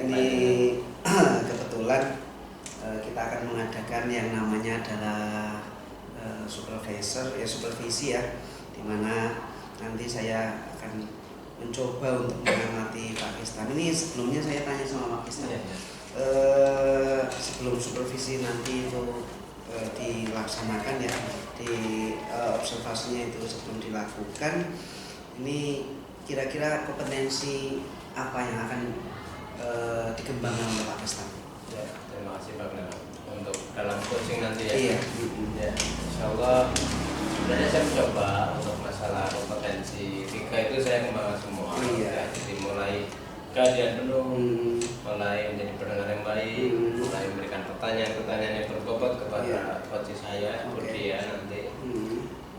ini kebetulan kita akan mengadakan yang namanya adalah supervisi ya, dimana nanti saya akan mencoba untuk mengamati Pakistan. Ini sebelumnya saya tanya sama Pakistan, sebelum supervisi nanti itu dilaksanakan ya, di observasinya itu sebelum dilakukan, ini kira-kira kompetensi apa yang akan dikembangkan oleh Pakistan? Ya, terima kasih Pak Nana. Untuk dalam coaching nanti ya. Iya. Ya, Insya Allah sebenarnya saya mencoba untuk masalah kompetensi 3 itu saya kembangkan semua. Iya. Ya, jadi mulai kajian penuh, mulai menjadi pendengar yang baik, mulai memberikan pertanyaan-pertanyaan yang berbobot kepada coach saya, kemudian nanti.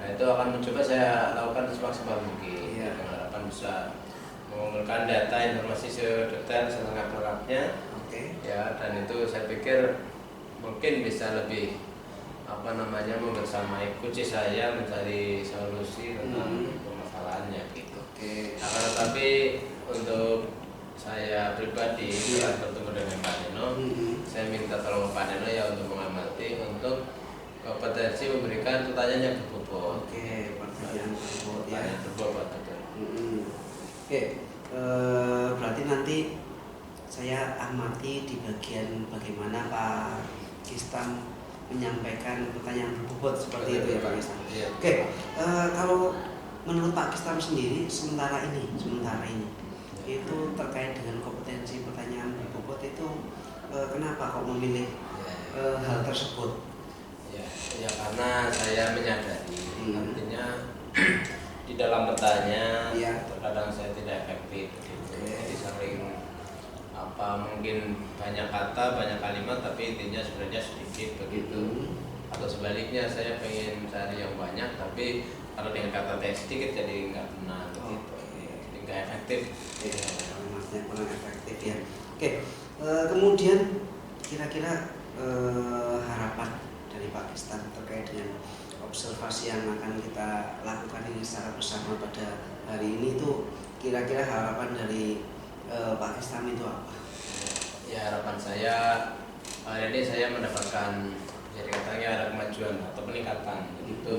Nah itu akan mencoba saya lakukan semaksimal mungkin dengan harapan bisa mengumpulkan data informasi sedetail selengkap-lengkapnya. Ya, dan itu saya pikir mungkin bisa lebih membersamai coach saya mencari solusi tentang permasalahannya gitu. Akan tetapi untuk saya pribadi setelah bertemu dengan Pak Neno, saya minta tolong Pak Neno ya untuk mengamati untuk kompetensi memberikan pertanyaan yang berbobot. Pertanyaan berbobot ya. Pertanyaan berbobot betul. Berarti nanti saya amati di bagian bagaimana Pak Kistan menyampaikan pertanyaan berbobot seperti itu ya Pak Kistan. Kalau menurut Pak Kistan sendiri sementara ini itu terkait dengan kompetensi pertanyaan berbobot itu kenapa kok memilih hal tersebut? Ya karena saya menyadari artinya di dalam bertanya terkadang saya tidak efektif gitu. Jadi sering mungkin banyak kata, banyak kalimat tapi intinya sebenarnya sedikit begitu. Atau sebaliknya saya pengen cari yang banyak tapi kalau dengan kata sedikit jadi nggak benar begitu. Jadi nggak efektif. Kalimatnya kurang efektif ya. Kemudian kira-kira harapan dari Pakistan terkait dengan observasi yang akan kita lakukan ini secara bersama pada hari ini itu kira-kira harapan dari Pakistan itu apa? Ya harapan saya hari ini saya mendapatkan jadi katanya ada kemajuan atau peningkatan begitu,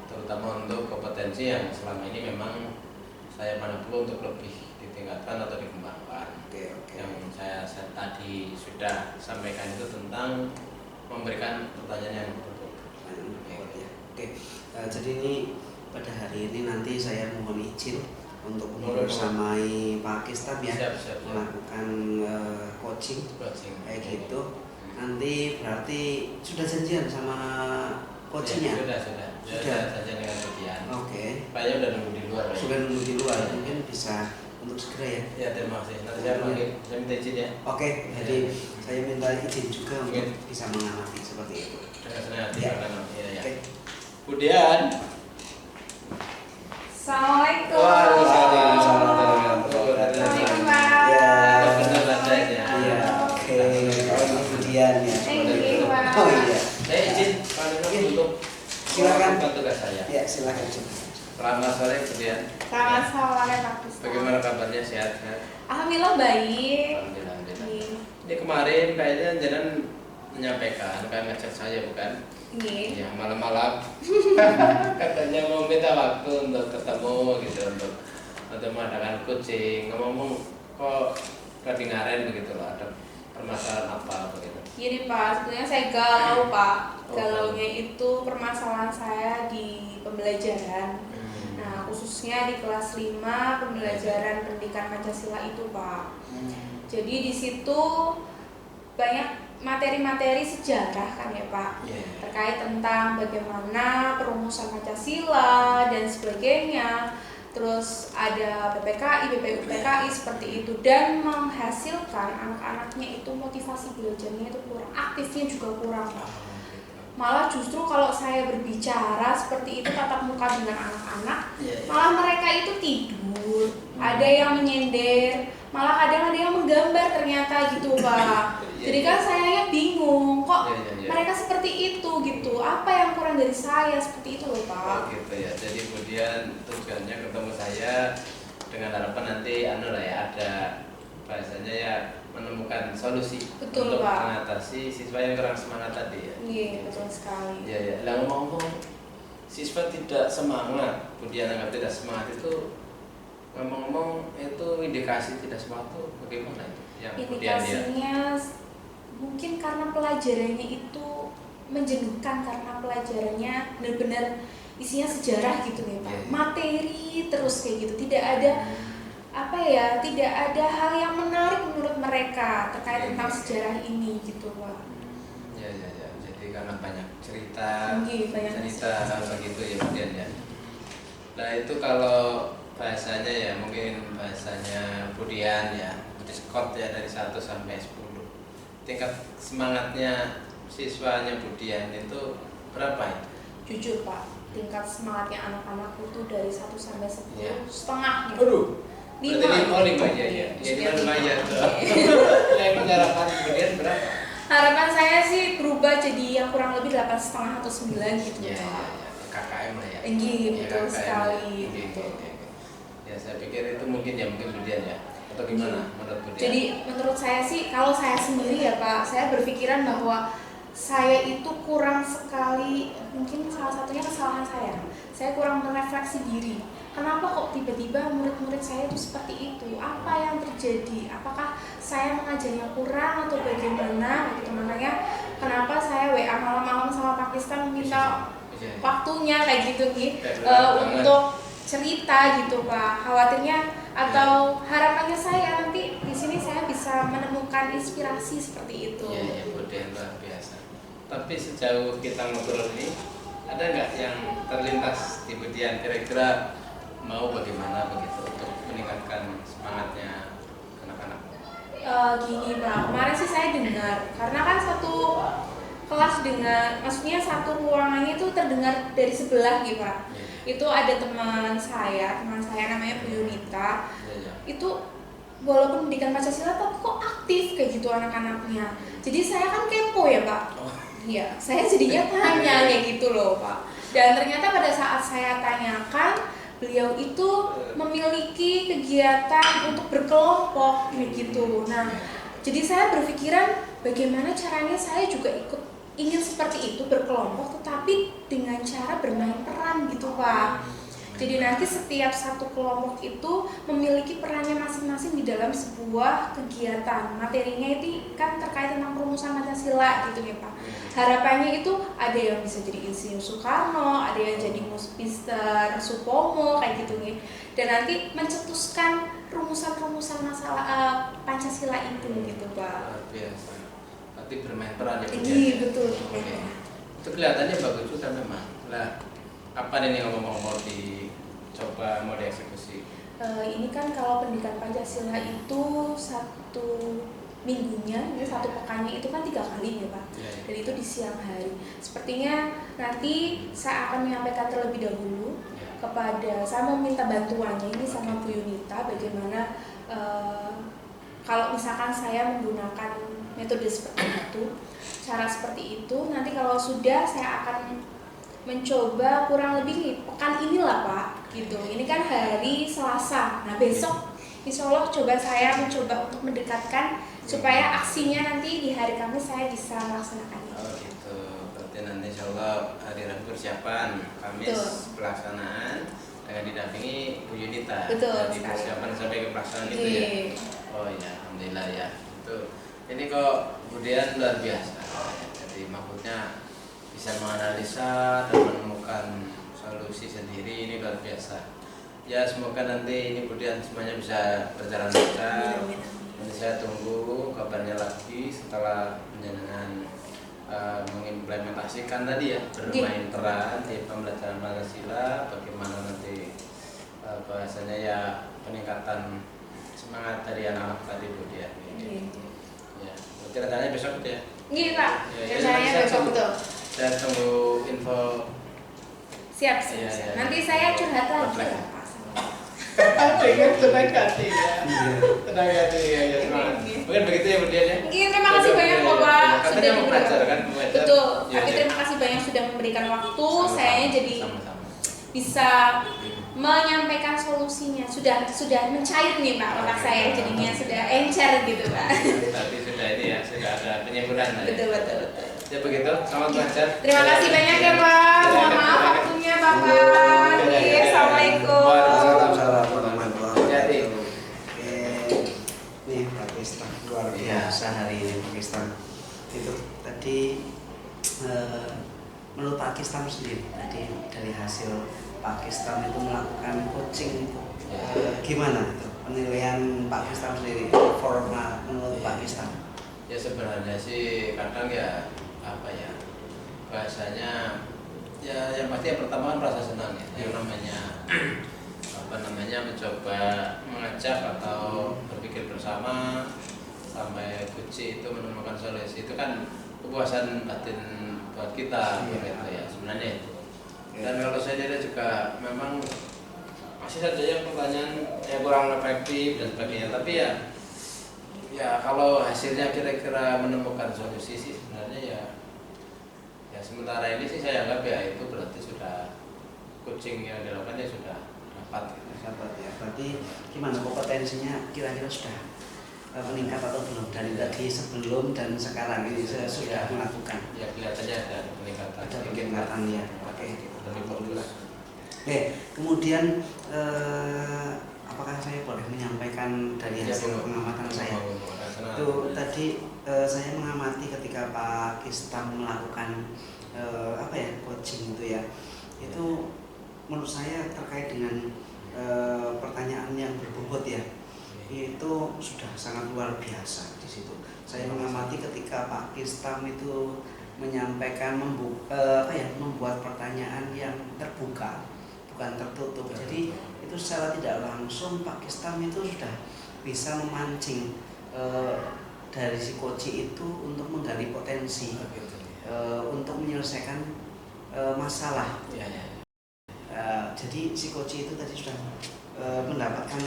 terutama untuk kompetensi yang selama ini memang saya pandang perlu untuk lebih ditingkatkan atau dikembangkan. Yang saya tadi sudah sampaikan itu tentang memberikan pertanyaan yang berbobot. Jadi ini pada hari ini nanti saya mohon izin untuk membersamai Pakistan ya, melakukan coaching kayak gitu. Nanti berarti sudah janjian sama coachingnya? Sudah janjian dengan Budian. Kayaknya udah nunggu di luar. Sudah nunggu di luar, mungkin bisa untuk segera ya. Ya terima kasih. Nanti saya minta izin ya. Jadi saya minta izin juga untuk bisa mengamati seperti itu. Dengan senang hati ya. Budian. Assalamualaikum. Waalaikumsalam. Assalamualaikum Pak. Benar bacanya. Kemudian ya. Saya izin Pak Nino untuk silakan tugas saya. Ya silakan. Selamat sore Budian. Selamat sore Pak Kistan. Bagaimana kabarnya, sehat? Alhamdulillah baik. Alhamdulillah. Ini kemarin kayaknya jangan menyampaikan kan ngechat saya bukan? Ya malam-malam katanya mau minta waktu untuk ketemu gitu untuk mengadakan coaching. Ngomong kok kedengaran begitu loh, ada permasalahan apa begitu? Gini Pak, sebenarnya saya galau Pak. Galaunya itu permasalahan saya di pembelajaran. Nah khususnya di kelas 5 pembelajaran pendidikan Pancasila itu Pak. Jadi di situ banyak materi-materi sejarah kan ya Pak, terkait tentang bagaimana perumusan Pancasila dan sebagainya. Terus ada PPKI, BPUPKI seperti itu, dan menghasilkan anak-anaknya itu motivasi belajarnya itu kurang, aktifnya juga kurang Pak. Malah justru kalau saya berbicara seperti itu tatap muka dengan anak-anak, malah mereka itu tidur, ada yang menyender, malah kadang ada yang menggambar ternyata gitu Pak. Jadi kan saya bingung kok mereka seperti itu gitu, apa yang kurang dari saya seperti itu loh Pak. Gitu ya, jadi kemudian tujuannya ketemu saya dengan harapan nanti ada bahasanya ya menemukan solusi Betul, untuk Pak. mengatasi siswa yang kurang semangat tadi ya. Iya, betul sekali. Iya ya. Lah ngomong-ngomong siswa tidak semangat, kemudian anggap tidak semangat itu ngomong-ngomong itu indikasi tidak semangat itu bagaimana itu? Yang kemudian dia Indikasinya mungkin karena pelajarannya itu menjenuhkan, karena pelajarannya benar-benar isinya sejarah gitu nih Pak. Iya, iya. Materi terus kayak gitu, tidak ada apa ya, tidak ada hal yang menarik menurut mereka terkait tentang sejarah ini gitu Pak. ya ya ya. Jadi karena banyak cerita, Iya, banyak cerita begitu ya kemudian ya. Nah itu kalau bahasanya ya mungkin bahasanya Budian ya, Budi Scott ya dari 1 sampai 10. Tingkat semangatnya siswanya Budian itu berapa itu? Jujur Pak, tingkat semangatnya anak-anak itu dari 1 sampai 10 Iya. setengah gitu. Aduh. 5. Berarti 5 ya ya. Jadi Maksudnya lumayan lima. tuh. Yang menyerahkan Budian berapa? Harapan saya sih berubah jadi yang kurang lebih 8,5 atau 9 gitu Ya, ya, Pak. ya. KKM lah ya. Iya, Ya, betul KKM. sekali, Oke, gitu. oke, oke. Ya saya pikir itu mungkin Budian ya. Atau gimana menurut Budian? Jadi menurut saya sih, kalau saya sendiri ya Pak, saya berpikiran bahwa saya itu kurang sekali, mungkin salah satunya kesalahan saya. Saya kurang merefleksi diri. Kenapa kok tiba-tiba murid-murid saya itu seperti itu? Apa yang terjadi? Apakah saya mengajarnya kurang atau bagaimana? Gitu. Makanya kenapa saya WA malam-malam sama Pakistan minta Iya, iya. waktunya kayak gitu gitu Banget. untuk cerita gitu Pak. Khawatirnya atau harapannya saya nanti di sini saya bisa menemukan inspirasi seperti itu. Iya, iya, Budian luar biasa. Tapi sejauh kita ngobrol ini, ada nggak yang terlintas di Budian kira-kira mau bagaimana begitu untuk meningkatkan semangatnya anak-anak? Gini Pak, kemarin sih saya dengar, karena kan satu kelas dengan, maksudnya satu ruangannya itu terdengar dari sebelah gitu Pak. Itu ada teman saya namanya Bu Yunita. Iya, iya. Itu walaupun pendidikan Pancasila tapi kok aktif kayak gitu anak-anaknya. Jadi saya kan kepo ya Pak. Oh. Iya, saya jadinya tanya kayak gitu loh Pak. Dan ternyata pada saat saya tanyakan, beliau itu memiliki kegiatan untuk berkelompok kayak gitu. Nah, jadi saya berpikiran bagaimana caranya saya juga ingin seperti itu, berkelompok tetapi dengan cara bermain peran gitu Pak. Jadi nanti setiap satu kelompok itu memiliki perannya masing-masing di dalam sebuah kegiatan. Materinya itu kan terkait tentang perumusan Pancasila gitu ya Pak. Harapannya itu ada yang bisa jadi Insinyur Soekarno, ada yang jadi Mister Supomo kayak gitu nih. Dan nanti mencetuskan rumusan-rumusan masalah Pancasila itu gitu Pak. Luar biasa. Berarti bermain peran ya Budian. Iya betul. Oke. Itu kelihatannya bagus juga memang. Lah, kapan ini ngomong mau dicoba, mau dieksekusi? Ini kan kalau pendidikan Pancasila itu 1 minggunya, ini 1 pekannya itu kan 3 kali ya Pak. Ya, ya. Dan itu di siang hari. Sepertinya nanti saya akan menyampaikan terlebih dahulu kepada, saya mau minta bantuannya ini sama Bu Yunita bagaimana kalau misalkan saya menggunakan metode seperti itu, cara seperti itu, nanti kalau sudah saya akan mencoba kurang lebih pekan inilah Pak gitu. Ini kan hari Selasa. Nah besok insya Allah saya mencoba untuk mendekatkan supaya aksinya nanti di hari Kamis saya bisa melaksanakan itu. Oh gitu. Berarti nanti insya Allah hari Rabu persiapan, Kamis Betul. pelaksanaan dengan didampingi Bu Yunita. Betul Dari sekali. persiapan sampai ke pelaksanaan itu Iya. ya. Oh iya, alhamdulillah ya. Itu ini kok Budian luar biasa. Jadi maksudnya bisa menganalisa dan menemukan solusi sendiri, ini luar biasa. Ya semoga nanti ini Budian semuanya bisa berjalan lancar. Nanti saya tunggu kabarnya lagi setelah penjenengan mengimplementasikan tadi ya, bermain peran di pembelajaran Pancasila, bagaimana nanti bahasanya ya peningkatan semangat dari anak-anak tadi Budian. Ya, berarti rencananya besok gitu ya? Iya Pak, Ya, ya, rencananya nanti saya besok tunggu. betul. Saya tunggu info. Siap. Iya, iya. Nanti saya curhat lagi Komplek. ya Pak. Dengan tenaga hati ya. Tenaga hati ya, ya semangat. Mungkin begitu ya Budian ya. Mungkin terima kasih banyak Bapak Katanya sudah mau memberikan. belajar kan? Mau belajar. Betul. Ya, Tapi ya. terima kasih banyak sudah memberikan waktu. Sama-sama. Saya jadi Sama-sama. bisa menyampaikan solusinya. Sudah mencair nih Pak otak saya, jadinya sudah encer gitu Pak. Tapi sudah ini ya, sudah ada penyimpunan. Betul. Ya begitu, selamat belajar. Terima kasih banyak ya Pak. Mohon maaf waktunya Bapak. Assalamualaikum. Waalaikumsalam warahmatullahi wabarakatuh. Nih Pak Kistam luar biasa hari ini Pak Kistam. Itu tadi menurut Pak Kistam sendiri tadi dari hasil Pak Kistam itu melakukan coaching itu gimana itu penilaian Pak Kistam sendiri forma menurut Pak Kistam? Ya sebenarnya sih kadang ya apa ya bahasanya ya yang pasti yang pertama kan rasa senang ya, yang namanya apa namanya mencoba mengajak atau berpikir bersama sampai kunci itu menemukan solusi itu kan kepuasan batin buat kita begitu ya sebenarnya itu. Dan kalau saya lihat juga memang masih saja yang pertanyaan yang kurang efektif dan sebagainya, tapi ya kalau hasilnya kira-kira menemukan solusi sih sebenarnya ya sementara ini sih saya anggap ya itu berarti sudah coaching yang dilakukan ya sudah dapat ya. Berarti gimana kompetensinya kira-kira sudah meningkat atau belum dari tadi sebelum dan sekarang ini saya sudah melakukan? Ya kelihatannya ada peningkatan. Ada peningkatan ya. Oke. Lebih bagus. Oke. Kemudian apakah saya boleh menyampaikan dari hasil pengamatan saya? Itu tadi saya mengamati ketika Pak Kistam melakukan coaching itu ya, itu menurut saya terkait dengan pertanyaan yang berbobot ya, itu sudah sangat luar biasa di situ. Saya mengamati ketika Pak Kistam itu menyampaikan membuat pertanyaan yang terbuka, bukan tertutup. Jadi itu secara tidak langsung Pak Kistam itu sudah bisa memancing dari si coach itu untuk menggali potensi, untuk menyelesaikan masalah. Jadi si coach itu tadi sudah mendapatkan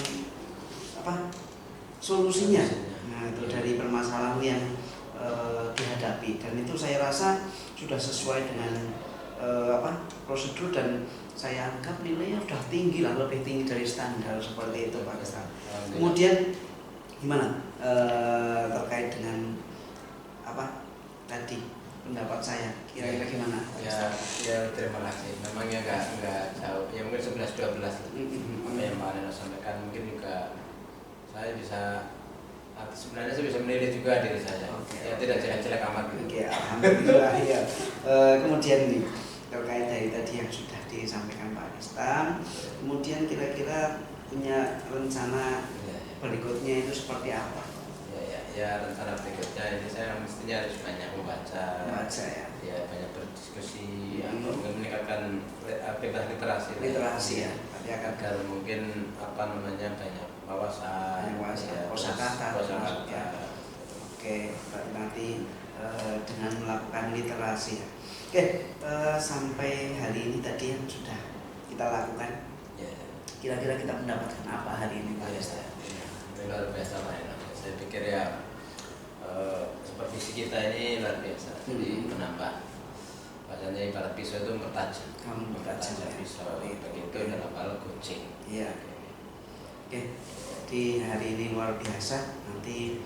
solusinya. Nah itu dari permasalahan yang dihadapi, dan itu saya rasa sudah sesuai dengan prosedur, dan saya anggap nilainya sudah tinggi lah, lebih tinggi dari standar seperti itu Pak Kistam. Kemudian gimana terkait dengan tadi pendapat saya kira-kira gimana? Ya terima kasih. Memangnya nggak jauh. Ya mungkin 11-12 apa yang Pak Neno sampaikan, mungkin juga saya bisa sebenarnya saya bisa menilai juga diri saya. Ya tidak jelek-jelek amat gitu. Oke, alhamdulillah ya. Kemudian nih terkait dari tadi yang sudah disampaikan Pak Kistam, kemudian kira-kira punya rencana berikutnya itu seperti apa? Ya rencana berikutnya ini saya mestinya harus banyak membaca ya banyak berdiskusi atau meningkatkan literasi ya, agar mungkin banyak wawasan kosakata. Oke, nanti dengan melakukan literasi. Oke, sampai hari ini tadi yang sudah kita lakukan, kira-kira kita mendapatkan apa hari ini Pak Kistam? Luar biasa Pak Eno. Saya pikir ya supervisi kita ini luar biasa. Jadi menambah bahasanya ibarat pisau itu bertajam pisau begitu dalam hal coaching. Iya. Oke. Jadi hari ini luar biasa. Nanti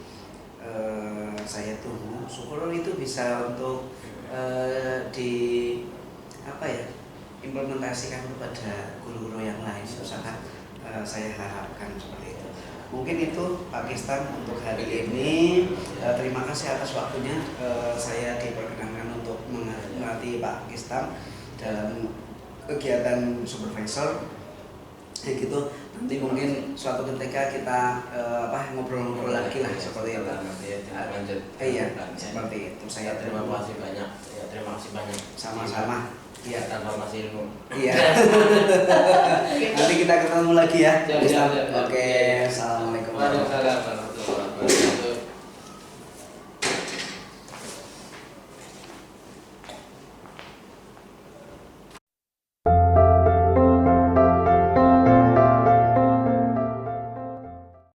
saya tunggu. Syukur itu bisa untuk implementasikan kepada guru-guru yang lain. Sangat saya harapkan seperti itu. Mungkin itu Pak Kistam untuk hari ini. Terima kasih atas waktunya. Saya diperkenankan untuk mengerti Pak Kistam dalam kegiatan supervisor. Gitu. Nanti mungkin suatu ketika kita ngobrol-ngobrol lagi lah seperti itu. Lanjut. Iya, seperti itu. Saya terima kasih banyak. Ya, terima kasih banyak. Sama-sama. Iya, tanpa masih ilmu. Iya. Nanti kita ketemu lagi ya. Ya. Oke, assalamualaikum. Waalaikumsalam.